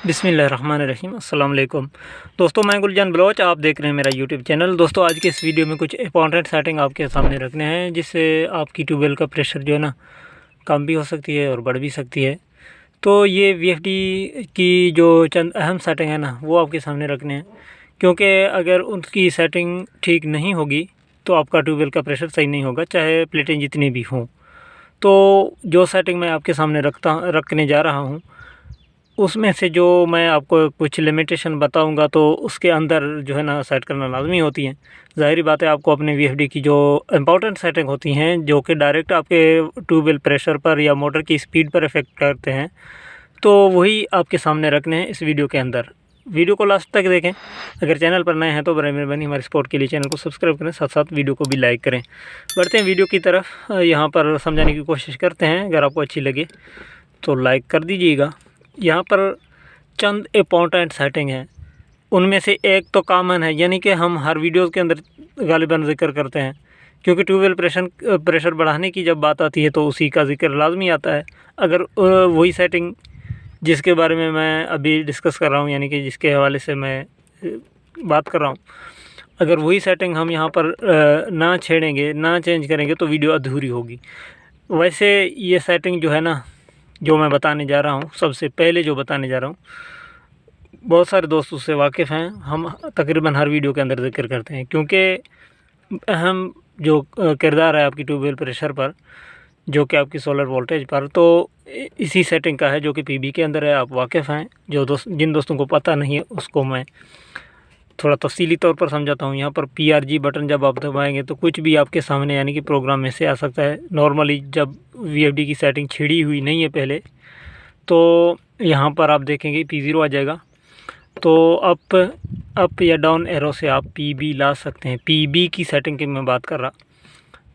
बिस्मिल्लाहिर्रहमानिर्रहीम अस्सलाम वालेकुम। दोस्तों, मैं गुलजान बलोच, आप देख रहे हैं मेरा यूट्यूब चैनल। दोस्तों, आज के इस वीडियो में कुछ इंपॉर्टेंट सेटिंग आपके सामने रखने हैं जिससे आपकी ट्यूबवेल का प्रेशर जो है ना कम भी हो सकती है और बढ़ भी सकती है। तो ये वीएफडी की जो चंद अहम सेटिंग है ना वो आपके सामने रखने हैं, क्योंकि अगर उनकी सेटिंग ठीक नहीं होगी तो आपका ट्यूबवेल का प्रेशर सही नहीं होगा, चाहे प्लेटें जितनी भी हों। तो जो सेटिंग मैं आपके सामने रखने जा रहा हूँ उसमें से जो मैं आपको कुछ लिमिटेशन बताऊंगा तो उसके अंदर जो है ना सेट करना लाजमी होती हैं। ज़ाहिर बात है, आपको अपने वीएफडी की जो इम्पोर्टेंट सेटिंग होती हैं जो कि डायरेक्ट आपके ट्यूबवेल प्रेशर पर या मोटर की स्पीड पर इफ़ेक्ट करते हैं, तो वही आपके सामने रखने हैं इस वीडियो के अंदर। वीडियो को लास्ट तक देखें। अगर चैनल पर नए हैं तो बराए मेहरबानी हमारे सपोर्ट के लिए चैनल को सब्सक्राइब करें, साथ साथ वीडियो को भी लाइक करें। बढ़ते हैं वीडियो की तरफ। यहाँ पर समझाने की कोशिश करते हैं, अगर आपको अच्छी लगे तो लाइक कर दीजिएगा। यहाँ पर चंद इम्पोर्टेंट सेटिंग हैं, उनमें से एक तो कॉमन है, यानी कि हम हर वीडियो के अंदर गालिबन ज़िक्र करते हैं, क्योंकि ट्यूबवेल प्रेशर बढ़ाने की जब बात आती है तो उसी का ज़िक्र लाजमी आता है। अगर वही सेटिंग जिसके बारे में मैं अभी डिस्कस कर रहा हूँ, यानी कि जिसके हवाले से मैं बात कर रहा हूँ, अगर वही सेटिंग हम यहाँ पर ना छेड़ेंगे, ना चेंज करेंगे तो वीडियो अधूरी होगी। वैसे ये सेटिंग जो है ना जो मैं बताने जा रहा हूँ, सबसे पहले जो बताने जा रहा हूँ, बहुत सारे दोस्त उससे वाकिफ़ हैं। हम तकरीबन हर वीडियो के अंदर ज़िक्र करते हैं, क्योंकि अहम जो किरदार है आपकी ट्यूबवेल प्रेशर पर, जो कि आपकी सोलर वोल्टेज पर, तो इसी सेटिंग का है जो कि पीबी के अंदर है। आप वाकिफ़ हैं। जिन दोस्तों को पता नहीं है उसको मैं थोड़ा तफसीली तौर पर समझाता हूँ। यहाँ पर पीआरजी बटन जब आप दबाएंगे तो कुछ भी आपके सामने यानी कि प्रोग्राम में से आ सकता है। नॉर्मली जब वीएफडी की सेटिंग छिड़ी हुई नहीं है पहले, तो यहाँ पर आप देखेंगे P0 आ जाएगा। तो अप या डाउन एरो से आप पीबी ला सकते हैं। पीबी की सेटिंग की मैं बात कर रहा।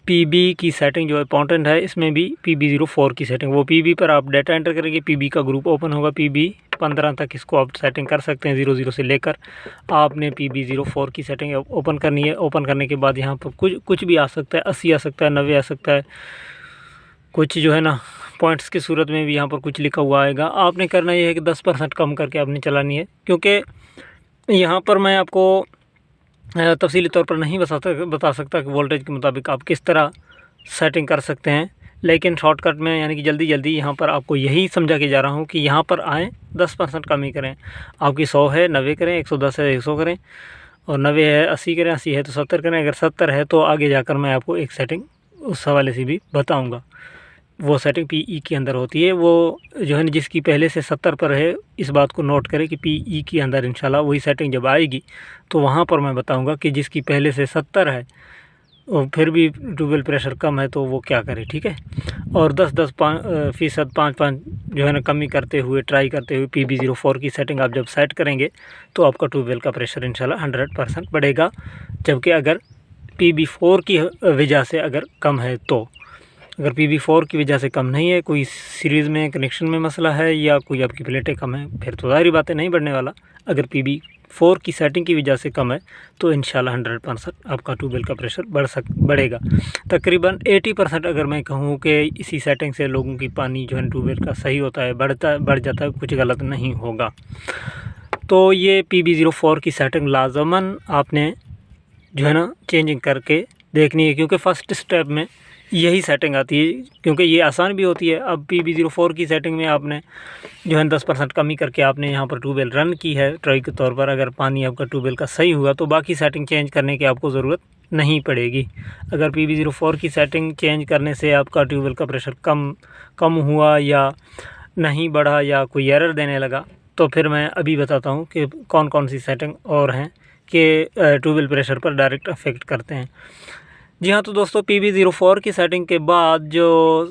पीबी की सेटिंग जो इंपॉर्टेंट है, इसमें भी PB04 की सेटिंग, वो पीबी पर आप डाटा एंटर करेंगे, पीबी का ग्रुप ओपन होगा। PB15 तक इसको आप सेटिंग कर सकते हैं, 00 से लेकर आपने PB04 की सेटिंग ओपन करनी है। ओपन करने के बाद यहाँ पर कुछ भी आ सकता है, 80 आ सकता है, 90 आ सकता है, कुछ जो है ना पॉइंट्स की सूरत में भी यहाँ पर कुछ लिखा हुआ आएगा। आपने करना ये है कि 10% कम करके आपने चलानी है, क्योंकि यहाँ पर मैं आपको तफसीली तौर पर नहीं बता सकता कि वोल्टेज के मुताबिक आप किस तरह सेटिंग कर सकते हैं, लेकिन शॉर्टकट में यानी कि जल्दी यहाँ पर आपको यही समझा के जा रहा हूँ कि यहाँ पर आएँ, 10% कम ही करें। आपकी 100 है 90 करें, 110 है 100 करें, और 90 है 80 करें, 80 है तो 70 करें। अगर 70 है तो आगे जाकर मैं आपको एक सेटिंग उस हवाले से भी बताऊँगा। वो सेटिंग पीई के अंदर होती है, वो जो है ना जिसकी पहले से 70 पर है, इस बात को नोट करें कि पीई के अंदर इंशाल्लाह वही सेटिंग जब आएगी तो वहाँ पर मैं बताऊंगा कि जिसकी पहले से 70 है और फिर भी ट्यूबवेल प्रेशर कम है तो वो क्या करे, ठीक है। और 10% 5% जो है ना कमी करते हुए, ट्राई करते हुए PB04 की सेटिंग आप जब सेट करेंगे तो आपका ट्यूबवेल का प्रेशर इंशाल्लाह 100% बढ़ेगा। जबकि अगर PB4 की वजह से अगर कम है तो, अगर PB4 की वजह से कम नहीं है, कोई सीरीज़ में कनेक्शन में मसला है या कोई आपकी प्लेटें कम है, फिर तो ज़ाहिर बात है नहीं बढ़ने वाला। अगर PB4 की सेटिंग की वजह से कम है तो इंशाल्लाह 100% आपका ट्यूबवेल का प्रेशर बढ़ेगा। तकरीबन 80% अगर मैं कहूँ कि इसी सेटिंग से लोगों की पानी जो है ट्यूबवेल का सही होता है, बढ़ जाता है, कुछ गलत नहीं होगा। तो ये PB04 की सेटिंग लाजमन आपने जो है ना चेंजिंग करके देखनी है, क्योंकि फ़र्स्ट स्टेप में यही सेटिंग आती है, क्योंकि ये आसान भी होती है। अब PB04 की सेटिंग में आपने जो है 10% कमी करके आपने यहाँ पर ट्यूबवेल रन की है ट्राई के तौर पर। अगर पानी आपका ट्यूबवेल का सही हुआ तो बाकी सेटिंग चेंज करने की आपको ज़रूरत नहीं पड़ेगी। अगर PB04 की सेटिंग चेंज करने से आपका ट्यूबवेल का प्रेशर कम हुआ या नहीं बढ़ा या कोई एरर देने लगा, तो फिर मैं अभी बताता हूँ कि कौन कौन सी सेटिंग और हैं कि ट्यूबवेल प्रेशर पर डायरेक्ट अफेक्ट करते हैं। जी हाँ, तो दोस्तों PB04 की सेटिंग के बाद जो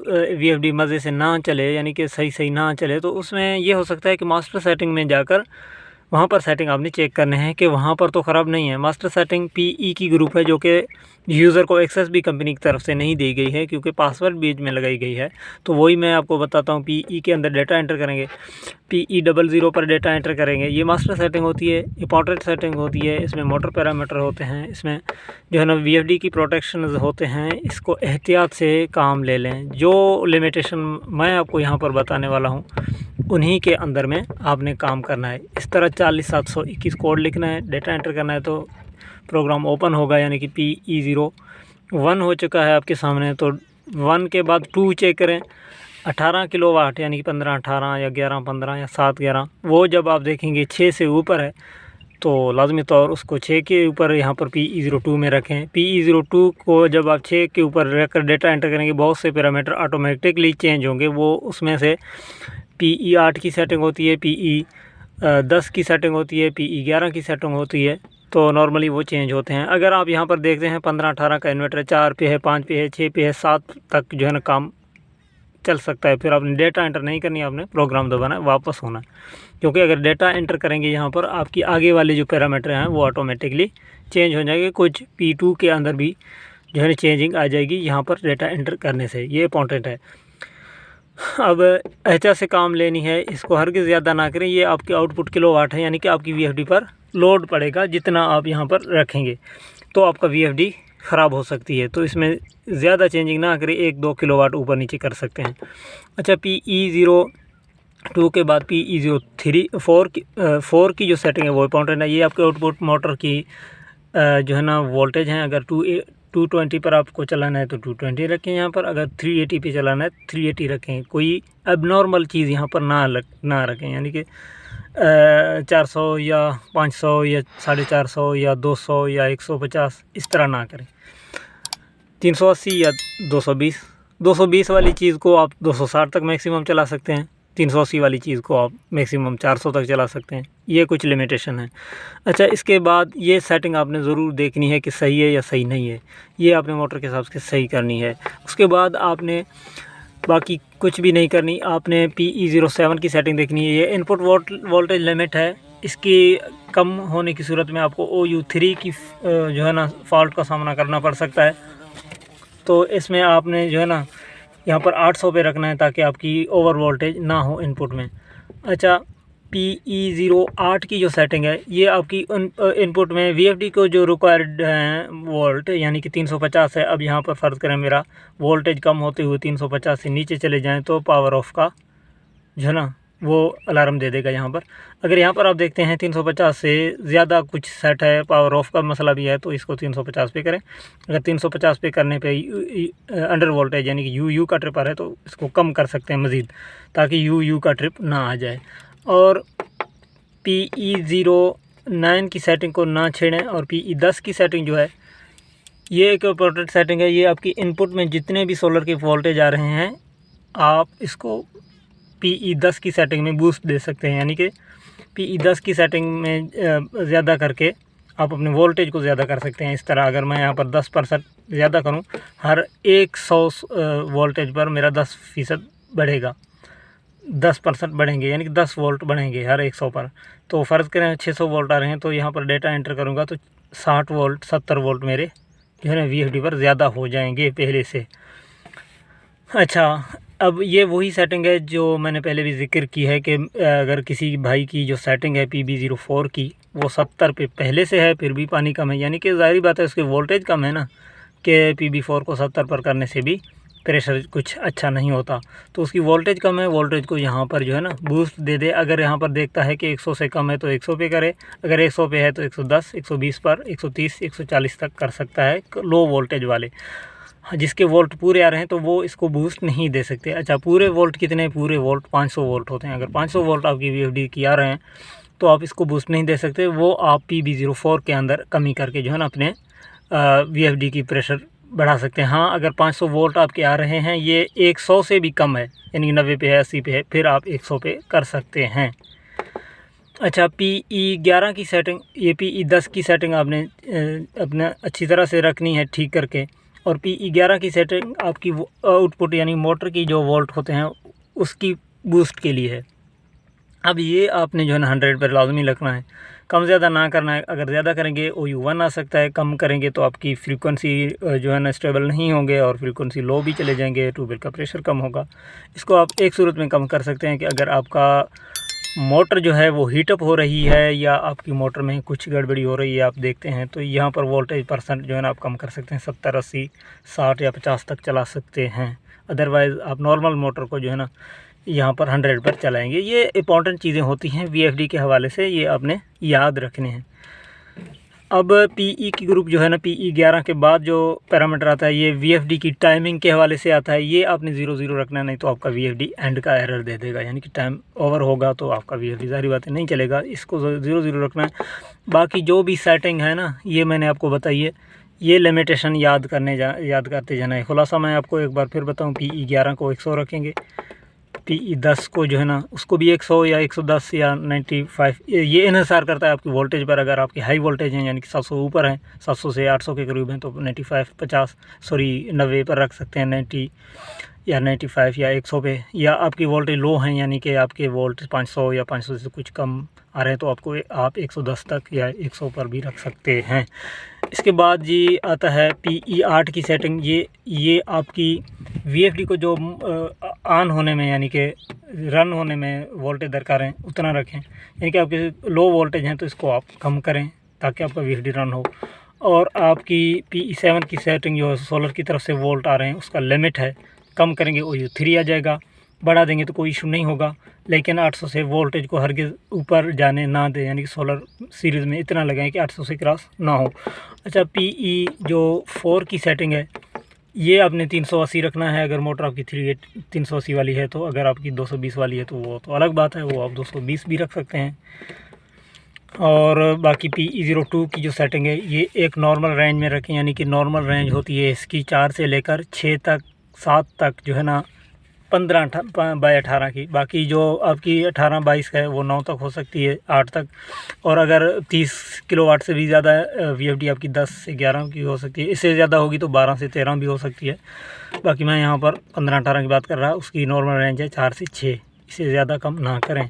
वीएफडी मज़े से ना चले, यानी कि सही ना चले, तो उसमें ये हो सकता है कि मास्टर सेटिंग में जाकर वहाँ पर सेटिंग आपने चेक करने हैं कि वहाँ पर तो ख़राब नहीं है। मास्टर सेटिंग PE की ग्रुप है, जो कि यूज़र को एक्सेस भी कंपनी की तरफ से नहीं दी गई है, क्योंकि पासवर्ड बीच में लगाई गई है। तो वही मैं आपको बताता हूँ। PE के अंदर डेटा एंटर करेंगे, PE00 पर डेटा एंटर करेंगे। ये मास्टर सेटिंग होती है, इंपॉर्टेंट सेटिंग होती है। इसमें मोटर पैरामीटर होते हैं, इसमें जो है ना VFD की प्रोटेक्शन होते हैं। इसको एहतियात से काम ले लें। जो लिमिटेशन मैं आपको यहाँ पर बताने वाला हूँ, उन्हीं के अंदर में आपने काम करना है। इस तरह 40721 कोड लिखना है, डेटा एंटर करना है, तो प्रोग्राम ओपन होगा। यानी कि PE01 हो चुका है आपके सामने। तो 1 के बाद 2 चेक करें, 18 किलोवाट यानी कि 15-18 या 11-15 या 7-11। वो जब आप देखेंगे 6 से ऊपर है तो लाजमी तौर उसको 6 के ऊपर यहाँ पर PE02 में रखें। PE02 को जब आप 6 के ऊपर रखकर डेटा एंटर करेंगे, बहुत से पैरामीटर ऑटोमेटिकली चेंज होंगे। वो उसमें से PE8 की सेटिंग होती है, PE10 की सेटिंग होती है, PE11 की सेटिंग होती है। तो नॉर्मली वो चेंज होते हैं। अगर आप यहाँ पर देखते हैं 15-18 का इन्वर्टर 4 पे है, 5 पे है, 6 पे है, 7 तक जो है ना काम चल सकता है। फिर आपने डेटा एंटर नहीं करनी है, आपने प्रोग्राम दबाना है, वापस होना है। क्योंकि अगर डेटा एंटर करेंगे यहाँ पर, आपकी आगे वाले जो पैरामीटर हैं वो ऑटोमेटिकली चेंज हो जाएंगे। कुछ P2 के अंदर भी जो है ना चेंजिंग आ जाएगी यहाँ पर डेटा एंटर करने से। ये इंपॉर्टेंट है। अब एहतियात से काम लेनी है, इसको हरगिज़ ज़्यादा ना करें। ये आपके आउटपुट किलोवाट है, यानी कि आपकी VFD पर लोड पड़ेगा। जितना आप यहाँ पर रखेंगे तो आपका VFD ख़राब हो सकती है। तो इसमें ज़्यादा चेंजिंग ना करें, 1-2 किलोवाट ऊपर नीचे कर सकते हैं। अच्छा, PE02 के बाद PE04 की जो सेटिंग है वो इंपॉर्टेंट है। ये आपके आउटपुट मोटर की जो है ना वोल्टेज हैं। अगर 220 पर आपको चलाना है तो 220 रखें यहाँ पर। अगर 380 पे चलाना है 380 रखें। कोई एबनॉर्मल चीज़ यहाँ पर ना रखें, यानी कि 400 या 500 या 450 या 200 या 150 इस तरह ना करें। 380 या 220 वाली चीज़ को आप 260 तक मैक्सिमम चला सकते हैं। 380 वाली चीज़ को आप मैक्सिमम 400 तक चला सकते हैं। ये कुछ लिमिटेशन है। अच्छा, इसके बाद ये सेटिंग आपने ज़रूर देखनी है कि सही है या सही नहीं है। ये आपने मोटर के हिसाब से सही करनी है। उसके बाद आपने बाकी कुछ भी नहीं करनी। आपने PE07 की सेटिंग देखनी है। ये इनपुट वोल्टेज लिमिट है। इसकी कम होने की सूरत में आपको OU3 की जो है ना फॉल्ट का सामना करना पड़ सकता है। तो इसमें आपने जो है ना यहाँ पर 800 पे रखना है, ताकि आपकी ओवर वोल्टेज ना हो इनपुट में। अच्छा, PE08 की जो सेटिंग है, ये आपकी इनपुट में VFD को जो रिक्वायर्ड वोल्ट यानी कि 350 है। अब यहाँ पर फ़र्ज़ करें मेरा वोल्टेज कम होते हुए 350 से नीचे चले जाएं तो पावर ऑफ का जो है ना वो अलार्म दे देगा यहाँ पर। अगर यहाँ पर आप देखते हैं 350 से ज़्यादा कुछ सेट है, पावर ऑफ का मसला भी है, तो इसको 350 पे करें। अगर 350 पे करने पे अंडर वोल्टेज यानी कि UU का ट्रिप आ रहा है तो इसको कम कर सकते हैं मज़ीद, ताकि UU का ट्रिप ना आ जाए। और PE09 की सेटिंग को ना छेड़ें। और PE10 की सेटिंग जो है, ये एक इम्पोर्टेंट सेटिंग है। ये आपकी इनपुट में जितने भी सोलर के वोल्टेज आ रहे हैं, आप इसको PE10 की सेटिंग में बूस्ट दे सकते हैं। यानी कि PE10 की सेटिंग में ज़्यादा करके आप अपने वोल्टेज को ज़्यादा कर सकते हैं। इस तरह अगर मैं यहाँ पर 10% ज़्यादा करूँ, हर 100 वोल्टेज पर मेरा 10% बढ़ेगा, 10% बढ़ेंगे, यानी कि 10 वोल्ट बढ़ेंगे हर 100 पर। तो फ़र्ज़ करें 600 वोल्ट आ रहे हैं, तो यहाँ पर डेटा एंटर करूँगा तो 60 वोल्ट 70 वोल्ट मेरे जो है ना VFD पर ज़्यादा हो जाएंगे पहले से। अच्छा, अब ये वही सेटिंग है जो मैंने पहले भी ज़िक्र की है कि अगर किसी भाई की जो सेटिंग है PB04 की, वो 70 पे पहले से है, फिर भी पानी कम है, यानी कि ज़ाहिर बात है उसके वोल्टेज कम है ना, कि PB4 को 70 पर करने से भी प्रेशर कुछ अच्छा नहीं होता। तो उसकी वोल्टेज कम है, वोल्टेज को यहाँ पर जो है ना बूस्ट दे दे। अगर यहाँ पर देखता है कि 100 से कम है तो 100 पे करे, अगर 100 पे है तो 110, 120 पर, 130, 140 तक कर सकता है लो वोल्टेज वाले। जिसके वोल्ट पूरे आ रहे हैं तो वो इसको बूस्ट नहीं दे सकते। अच्छा, पूरे वोल्ट कितने? पूरे वोल्ट 500 वोल्ट होते हैं। अगर 500 वोल्ट आपकी VFD की आ रहे हैं तो आप इसको बूस्ट नहीं दे सकते। वो आप PB04 के अंदर कमी करके जो है ना अपने VFD की प्रेशर बढ़ा सकते हैं। हाँ, अगर 500 वोल्ट आपके आ रहे हैं, ये 100 से भी कम है, यानी 90 पे है, 80 पे है, फिर आप 100 पे कर सकते हैं। अच्छा, PE11 की सेटिंग, ये PE10 की सेटिंग आपने अपने अच्छी तरह से रखनी है ठीक करके। और PE11 की सेटिंग आपकी आउटपुट यानी मोटर की जो वोल्ट होते हैं उसकी बूस्ट के लिए है। अब ये आपने जो है ना 100 पर लाजमी रखना है, कम ज़्यादा ना करना है। अगर ज़्यादा करेंगे OU1 आ सकता है, कम करेंगे तो आपकी फ्रीक्वेंसी जो है ना स्टेबल नहीं होंगे और फ्रीक्वेंसी लो भी चले जाएंगे, ट्यूबवेल का प्रेशर कम होगा। इसको आप एक सूरत में कम कर सकते हैं कि अगर आपका मोटर जो है वो हीटअप हो रही है या आपकी मोटर में कुछ गड़बड़ी हो रही है, आप देखते हैं तो यहाँ पर वोल्टेज परसेंट जो है ना आप कम कर सकते हैं, 70, 80, 60 या 50 तक चला सकते हैं। अदरवाइज़ आप नॉर्मल मोटर को जो है ना यहाँ पर 100 पर चलाएंगे। ये इंपॉर्टेंट चीज़ें होती हैं VFD के हवाले से, ये आपने याद रखने हैं। अब PE की ग्रुप जो है ना, PE 11 के बाद जो पैरामीटर आता है ये VFD की टाइमिंग के हवाले से आता है। ये आपने 0 रखना, नहीं तो आपका VFD एंड का एरर दे देगा, यानी कि टाइम ओवर होगा तो आपका VFD ज़ाहिर बात है नहीं चलेगा। इसको 0 रखना है। बाकी जो भी सेटिंग है ना ये मैंने आपको बताई है, ये लिमिटेशन याद करते जाना है। खुलासा मैं आपको एक बार फिर बताऊँ, PE 11 को 100 रखेंगे, PE 10 को जो है ना उसको भी 100 या 110 या 95, ये इन्हिसार करता है आपकी वोल्टेज पर। अगर आपकी हाई वोल्टेज है यानी कि 700 ऊपर है, 700 से 800 के करीब हैं, तो 90 पर रख सकते हैं, 90 या 95 या 100 पे। या आपकी वोल्टेज लो हैं यानी कि आपके वोल्टेज 500 या 500 से कुछ कम आ रहे हैं, तो आप 110 तक या 100 पर भी रख सकते हैं। इसके बाद जी आता है PE 8 की सेटिंग। ये आपकी VFD को जो ऑन होने में यानी कि रन होने में वोल्टेज दरकार है उतना रखें, यानी कि आपके लो वोल्टेज हैं तो इसको आप कम करें ताकि आपका VFD रन हो। और आपकी PE 7 की सेटिंग जो है सोलर की तरफ से वोल्ट आ रहे हैं उसका लिमिट है, कम करेंगे OU3 आ जाएगा, बढ़ा देंगे तो कोई इशू नहीं होगा। लेकिन 800 से वोल्टेज को हरगिज़ ऊपर जाने ना दें, यानी कि सोलर सीरीज़ में इतना लगाएं कि 800 से क्रॉस ना हो। अच्छा, PE जो 4 की सेटिंग है ये आपने 380 रखना है अगर मोटर आपकी 380 वाली है। तो अगर आपकी 220 वाली है तो वो तो अलग बात है, वो आप 220 भी रख सकते हैं। और बाकी PE 02 की जो सेटिंग है ये एक नॉर्मल रेंज में रखें, यानी कि नॉर्मल रेंज होती है इसकी 4 से लेकर 6 तक 7 तक जो है ना 15 बाय 18 की। बाकी जो आपकी 18-22 का है वो 9 तक हो सकती है, 8 तक। और अगर 30 किलोवाट से भी ज़्यादा VFD आपकी 10 से 11 की हो सकती है, इससे ज़्यादा होगी तो 12 से 13 भी हो सकती है। बाकी मैं यहाँ पर 15-18 की बात कर रहा, उसकी नॉर्मल रेंज है 4 से 6, इससे ज़्यादा कम ना करें।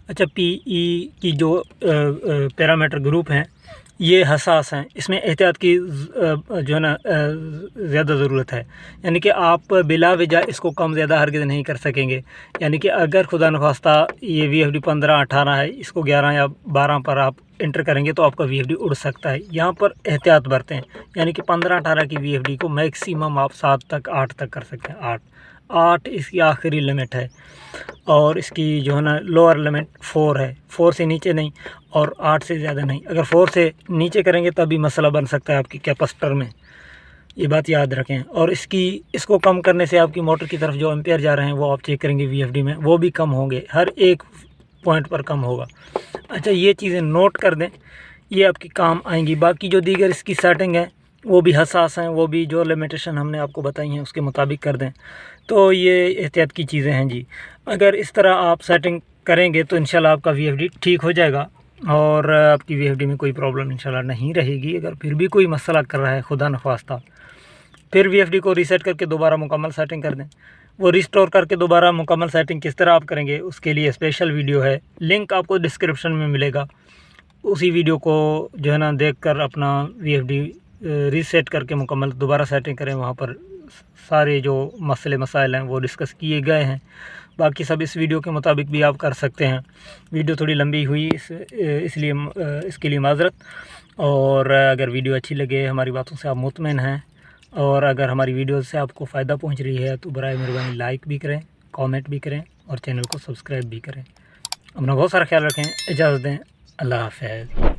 अच्छा, PE की जो पैरामीटर ग्रुप हैं ये हसास हैं, इसमें एहतियात की जो है ना ज़्यादा ज़रूरत है, यानी कि आप बिला वजह इसको कम ज़्यादा हरगिज़ नहीं कर सकेंगे। यानी कि अगर खुदा न खास्ता ये VFD 15-18 है, इसको 11 या 12 पर आप इंटर करेंगे तो आपका VFD उड़ सकता है। यहाँ पर एहतियात बरतें, यानी कि 15-18 की VFD को मैक्सिमम आप 7 तक 8 तक कर सकते हैं। 8 इसकी आखिरी लिमिट है, और इसकी जो है ना लोअर लिमिट 4 है, 4 से नीचे नहीं और 8 से ज़्यादा नहीं। अगर 4 से नीचे करेंगे तभी मसला बन सकता है आपकी कैपेसिटर में, ये बात याद रखें। और इसको कम करने से आपकी मोटर की तरफ जो एम्पेयर जा रहे हैं वो आप चेक करेंगे VFD में, वो भी कम होंगे, हर एक पॉइंट पर कम होगा। अच्छा, ये चीज़ें नोट कर दें, ये आपकी काम आएंगी। बाकी जो दीगर इसकी सेटिंग है वो भी हसास हैं, वो भी जो लिमिटेशन हमने आपको बताई हैं उसके मुताबिक कर दें। तो ये एहतियात की चीज़ें हैं जी। अगर इस तरह आप सेटिंग करेंगे तो इंशाल्लाह आपका VFD ठीक हो जाएगा और आपकी VFD में कोई प्रॉब्लम इंशाल्लाह नहीं रहेगी। अगर फिर भी कोई मसला कर रहा है खुदा न खास्ता, फिर VFD को रीसेट करके दोबारा मुकम्मल सेटिंग कर दें। वो रिस्टोर करके दोबारा मुकम्मल सेटिंग किस तरह आप करेंगे उसके लिए स्पेशल वीडियो है, लिंक आपको डिस्क्रिप्शन में मिलेगा। उसी वीडियो को जो है ना देखकर अपना VFD रीसेट करके मुकम्मल दोबारा सेटिंग करें। वहाँ पर सारे जो मसले मसाइल हैं वो डिस्कस किए गए हैं। बाकी सब इस वीडियो के मुताबिक भी आप कर सकते हैं। वीडियो थोड़ी लंबी हुई इसलिए इसके लिए माज़रत। और अगर वीडियो अच्छी लगे, हमारी बातों से आप मुतमईन हैं, और अगर हमारी वीडियो से आपको फ़ायदा पहुंच रही है तो बराए मेहरबानी लाइक भी करें, कमेंट भी करें और चैनल को सब्सक्राइब भी करें। अपना बहुत सारा ख्याल रखें, इजाज़त दें, अल्लाह हाफ़िज़।